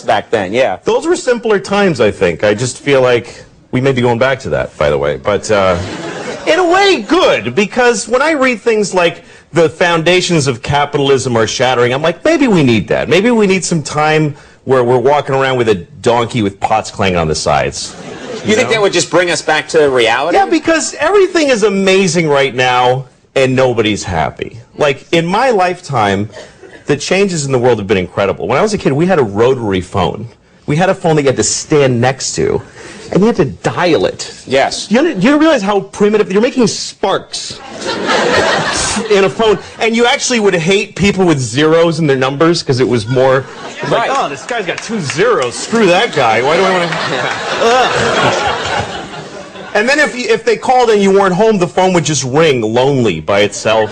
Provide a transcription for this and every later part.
back then, yeah. Those were simpler times, I think. I just feel like we may be going back to that, by the way. But in a way, good, because when I read things like the foundations of capitalism are shattering, I'm like, maybe we need that. Maybe we need some time where we're walking around with a donkey with pots clanging on the sides. You think that would just bring us back to reality? Yeah, because everything is amazing right now, and nobody's happy. Like, in my lifetime, the changes in the world have been incredible. When I was a kid, we had a rotary phone. We had a phone that you had to stand next to, and you had to dial it. Yes. You realize how primitive? You're making sparks in a phone, and you actually would hate people with zeros in their numbers because it was more like, oh, this guy's got 2 zeros. Screw that guy. Why do I want to? And then if they called and you weren't home, the phone would just ring lonely by itself.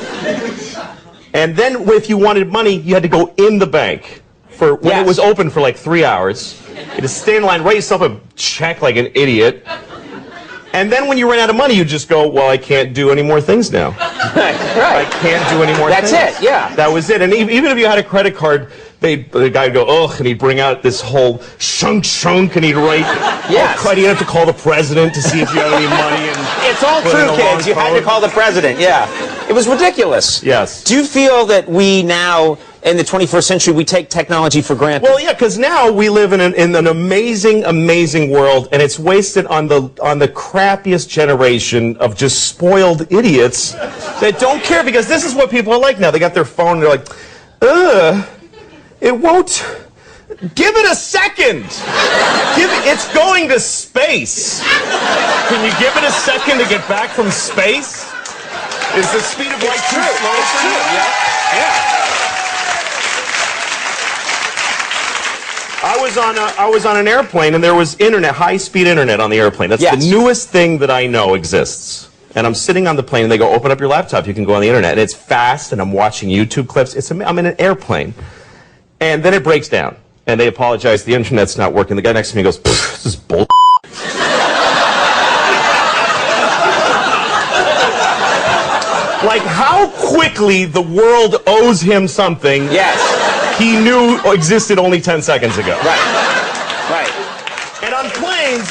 And then if you wanted money, you had to go in the bank for when it was open for like 3 hours. You had to stand in line, write yourself a check like an idiot. And then when you ran out of money, you just go, well, I can't do any more things now. Right. I can't do any more things. That's it, yeah. That was it. And even if you had a credit card, the guy would go, ugh, and he'd bring out this whole shunk, and he'd write, you'd have to call the president to see if you had any money. And it's all true, kids. You had to call the president, yeah. It was ridiculous. Yes. Do you feel that we now, in the 21st century, we take technology for granted? Well, yeah, because now we live in an amazing, amazing world, and it's wasted on the crappiest generation of just spoiled idiots that don't care, because this is what people are like now. They got their phone, and they're like, ugh, it won't. Give it a second. It's going to space. Can you give it a second to get back from space? Is the speed of light too slow for you? Yeah. I was on an airplane, and there was internet, high-speed internet on the airplane. That's the newest thing that I know exists. And I'm sitting on the plane, and they go, open up your laptop, you can go on the internet. And it's fast, and I'm watching YouTube clips. I'm in an airplane. And then it breaks down, and they apologize, the internet's not working. The guy next to me goes, this is bull. Like, how quickly the world owes him something he knew existed only 10 seconds ago. Right. And on planes,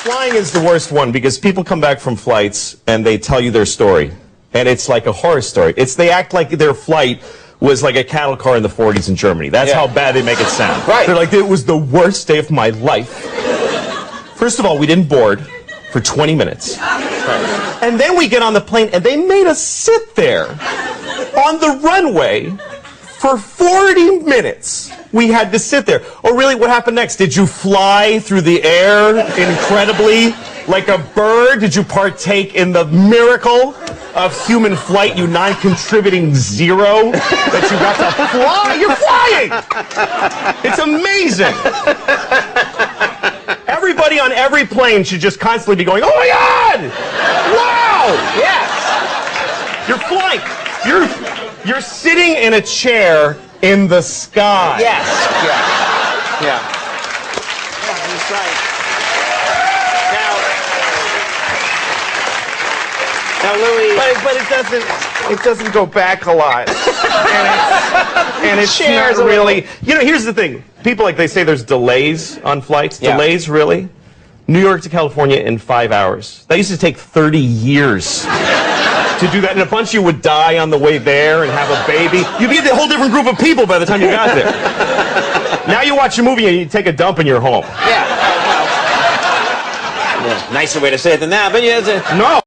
flying is the worst one, because people come back from flights and they tell you their story. And it's like a horror story. They act like their flight was like a cattle car in the 40s in Germany. That's how bad they make it sound. Right. They're like, it was the worst day of my life. First of all, we didn't board for 20 minutes. Right. And then we get on the plane, and they made us sit there on the runway for 40 minutes. We had to sit there. Oh, really? What happened next? Did you fly through the air incredibly like a bird? Did you partake in the miracle of human flight, you non-contributing zero that you got to fly? You're flying! It's amazing. Everybody on every plane should just constantly be going, oh my God! Wow! Yes. You're flying. You're sitting in a chair in the sky. Yes. Yeah. That's right. Now, Louis. But it doesn't go back a lot. and it's not really. You know, here's the thing. People, like, they say there's delays on flights. Yeah. Delays, really? New York to California in 5 hours. That used to take 30 years to do that. And a bunch of you would die on the way there and have a baby. You'd be a whole different group of people by the time you got there. Now you watch a movie and you take a dump and you're home. Yeah. Nicer way to say it than that, but yeah. No.